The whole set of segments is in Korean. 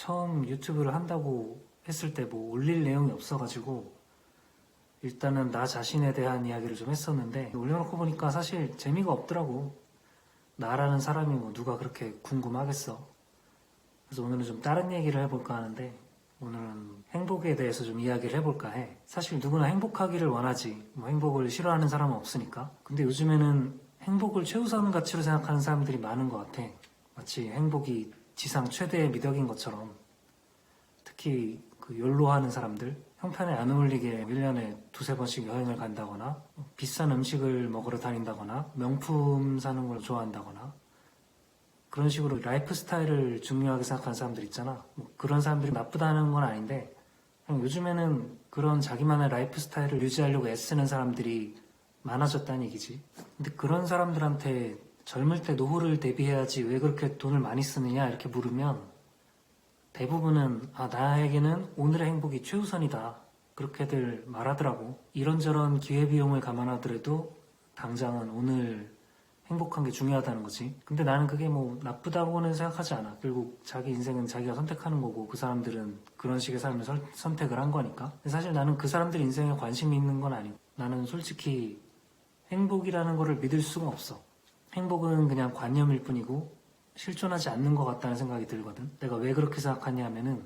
처음 유튜브를 한다고 했을 때 뭐 올릴 내용이 없어가지고 일단은 나 자신에 대한 이야기를 좀 했었는데 올려놓고 보니까 사실 재미가 없더라고. 나라는 사람이 뭐 누가 그렇게 궁금하겠어. 그래서 오늘은 좀 다른 얘기를 해볼까 하는데 오늘은 행복에 대해서 좀 이야기를 해볼까 해. 사실 누구나 행복하기를 원하지. 뭐 행복을 싫어하는 사람은 없으니까. 근데 요즘에는 행복을 최우선 가치로 생각하는 사람들이 많은 것 같아. 마치 행복이 지상 최대의 미덕인 것처럼. 특히 그 욜로하는 사람들, 형편에 안 어울리게 1년에 두세 번씩 여행을 간다거나 비싼 음식을 먹으러 다닌다거나 명품 사는 걸 좋아한다거나 그런 식으로 라이프 스타일을 중요하게 생각하는 사람들 있잖아. 뭐 그런 사람들이 나쁘다는 건 아닌데 그냥 요즘에는 그런 자기만의 라이프 스타일을 유지하려고 애쓰는 사람들이 많아졌다는 얘기지. 근데 그런 사람들한테 젊을 때 노후를 대비해야지 왜 그렇게 돈을 많이 쓰느냐 이렇게 물으면 대부분은 나에게는 오늘의 행복이 최우선이다 그렇게들 말하더라고. 이런저런 기회비용을 감안하더라도 당장은 오늘 행복한 게 중요하다는 거지. 근데 나는 그게 뭐 나쁘다고는 생각하지 않아. 결국 자기 인생은 자기가 선택하는 거고 그 사람들은 그런 식의 삶을 선택을 한 거니까. 근데 사실 나는 그 사람들 인생에 관심이 있는 건 아니고 나는 솔직히 행복이라는 거를 믿을 수가 없어. 행복은 그냥 관념일 뿐이고 실존하지 않는 것 같다는 생각이 들거든. 내가 왜 그렇게 생각하냐면은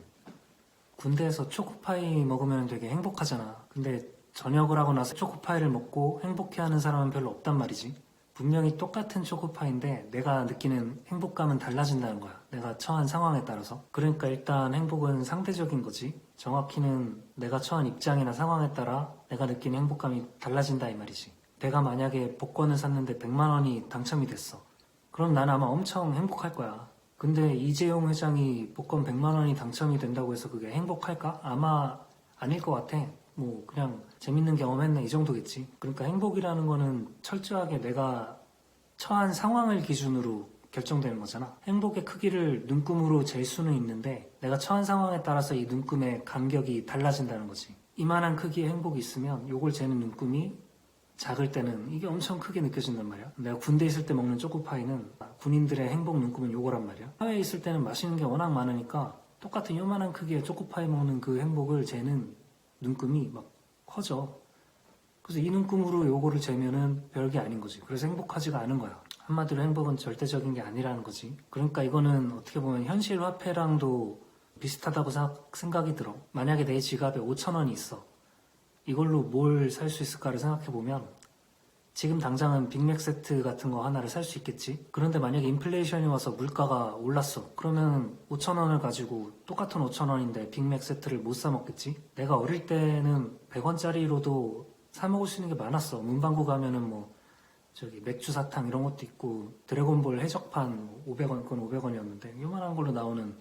군대에서 초코파이 먹으면 되게 행복하잖아. 근데 저녁을 하고 나서 초코파이를 먹고 행복해하는 사람은 별로 없단 말이지. 분명히 똑같은 초코파이인데 내가 느끼는 행복감은 달라진다는 거야. 내가 처한 상황에 따라서. 그러니까 일단 행복은 상대적인 거지. 정확히는 내가 처한 입장이나 상황에 따라 내가 느끼는 행복감이 달라진다 이 말이지. 내가 만약에 복권을 샀는데 100만 원이 당첨이 됐어. 그럼 난 아마 엄청 행복할 거야. 근데 이재용 회장이 복권 100만 원이 당첨이 된다고 해서 그게 행복할까? 아마 아닐 것 같아. 뭐 그냥 재밌는 경험했네 이 정도겠지. 그러니까 행복이라는 거는 철저하게 내가 처한 상황을 기준으로 결정되는 거잖아. 행복의 크기를 눈금으로 잴 수는 있는데 내가 처한 상황에 따라서 이 눈금의 간격이 달라진다는 거지. 이만한 크기의 행복이 있으면 요걸 재는 눈금이 작을 때는 이게 엄청 크게 느껴진단 말이야. 내가 군대 있을 때 먹는 초코파이는 군인들의 행복 눈금은 요거란 말이야. 사회에 있을 때는 맛있는 게 워낙 많으니까 똑같은 요만한 크기의 초코파이 먹는 그 행복을 재는 눈금이 막 커져. 그래서 이 눈금으로 요거를 재면은 별게 아닌 거지. 그래서 행복하지가 않은 거야. 한마디로 행복은 절대적인 게 아니라는 거지. 그러니까 이거는 어떻게 보면 현실 화폐랑도 비슷하다고 생각이 들어. 만약에 내 지갑에 5천 원이 있어. 이걸로 뭘 살 수 있을까를 생각해보면 지금 당장은 빅맥 세트 같은 거 하나를 살 수 있겠지. 그런데 만약에 인플레이션이 와서 물가가 올랐어. 그러면 5천 원을 가지고 똑같은 5천 원인데 빅맥 세트를 못 사 먹겠지. 내가 어릴 때는 100원짜리로도 사 먹을 수 있는 게 많았어. 문방구 가면은 뭐 저기 맥주 사탕 이런 것도 있고 드래곤볼 해적판 500원 그건 500원이었는데 요만한 걸로 나오는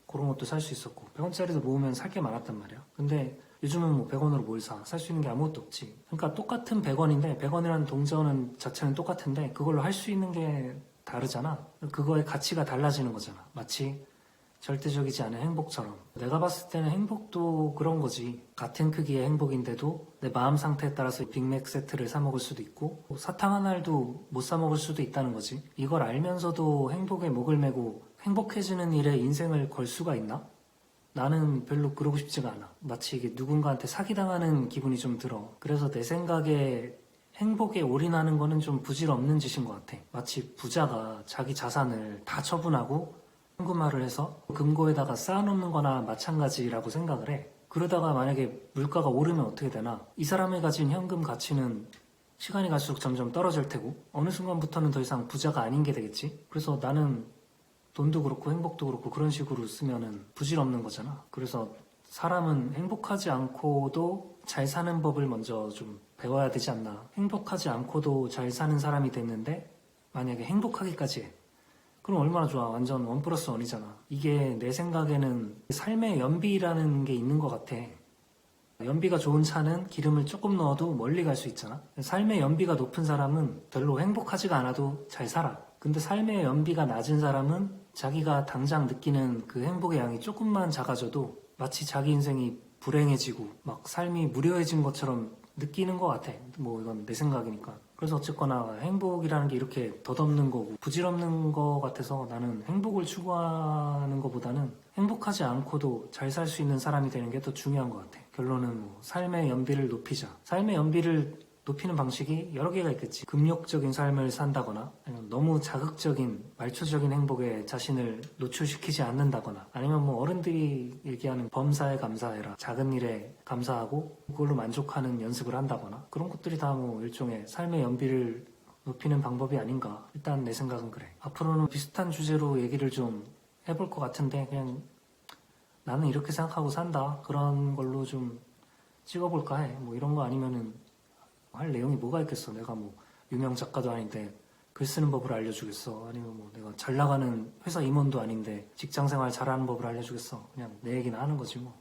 그런 것도 살 수 있었고 100원짜리도 모으면 살 게 많았단 말이야. 근데 요즘은 뭐 100원으로 뭘 사? 살 수 있는 게 아무것도 없지. 그러니까 똑같은 100원인데 100원이라는 동전 자체는 똑같은데 그걸로 할 수 있는 게 다르잖아. 그거의 가치가 달라지는 거잖아. 마치 절대적이지 않은 행복처럼. 내가 봤을 때는 행복도 그런 거지. 같은 크기의 행복인데도 내 마음 상태에 따라서 빅맥 세트를 사 먹을 수도 있고 사탕 한 알도 못 사 먹을 수도 있다는 거지. 이걸 알면서도 행복에 목을 메고 행복해지는 일에 인생을 걸 수가 있나? 나는 별로 그러고 싶지가 않아. 마치 이게 누군가한테 사기당하는 기분이 좀 들어. 그래서 내 생각에 행복에 올인하는 거는 좀 부질없는 짓인 것 같아. 마치 부자가 자기 자산을 다 처분하고 현금화를 해서 금고에다가 쌓아놓는 거나 마찬가지라고 생각을 해. 그러다가 만약에 물가가 오르면 어떻게 되나? 이 사람이 가진 현금 가치는 시간이 갈수록 점점 떨어질 테고 어느 순간부터는 더 이상 부자가 아닌 게 되겠지? 그래서 나는 돈도 그렇고 행복도 그렇고 그런 식으로 쓰면은 부질없는 거잖아. 그래서 사람은 행복하지 않고도 잘 사는 법을 먼저 좀 배워야 되지 않나. 행복하지 않고도 잘 사는 사람이 됐는데 만약에 행복하기까지 해. 그럼 얼마나 좋아. 완전 1+1이잖아. 이게 내 생각에는 삶의 연비라는 게 있는 것 같아. 연비가 좋은 차는 기름을 조금 넣어도 멀리 갈 수 있잖아. 삶의 연비가 높은 사람은 별로 행복하지가 않아도 잘 살아. 근데 삶의 연비가 낮은 사람은 자기가 당장 느끼는 그 행복의 양이 조금만 작아져도 마치 자기 인생이 불행해지고 막 삶이 무료해진 것처럼 느끼는 것 같아. 뭐 이건 내 생각이니까. 그래서 어쨌거나 행복이라는 게 이렇게 덧없는 거고 부질없는 거 같아서 나는 행복을 추구하는 것보다는 행복하지 않고도 잘 살 수 있는 사람이 되는 게 더 중요한 것 같아. 결론은 뭐 삶의 연비를 높이자. 삶의 연비를 높이는 방식이 여러 개가 있겠지. 금욕적인 삶을 산다거나 아니면 너무 자극적인 말초적인 행복에 자신을 노출시키지 않는다거나 아니면 뭐 어른들이 얘기하는 범사에 감사해라. 작은 일에 감사하고 그걸로 만족하는 연습을 한다거나 그런 것들이 다 뭐 일종의 삶의 연비를 높이는 방법이 아닌가. 일단 내 생각은 그래. 앞으로는 비슷한 주제로 얘기를 좀 해볼 것 같은데 그냥 나는 이렇게 생각하고 산다. 그런 걸로 좀 찍어볼까 해. 뭐 이런 거 아니면은 할 내용이 뭐가 있겠어. 내가 뭐 유명 작가도 아닌데 글 쓰는 법을 알려주겠어. 아니면 뭐 내가 잘 나가는 회사 임원도 아닌데 직장 생활 잘하는 법을 알려주겠어. 그냥 내 얘기나 하는 거지 뭐.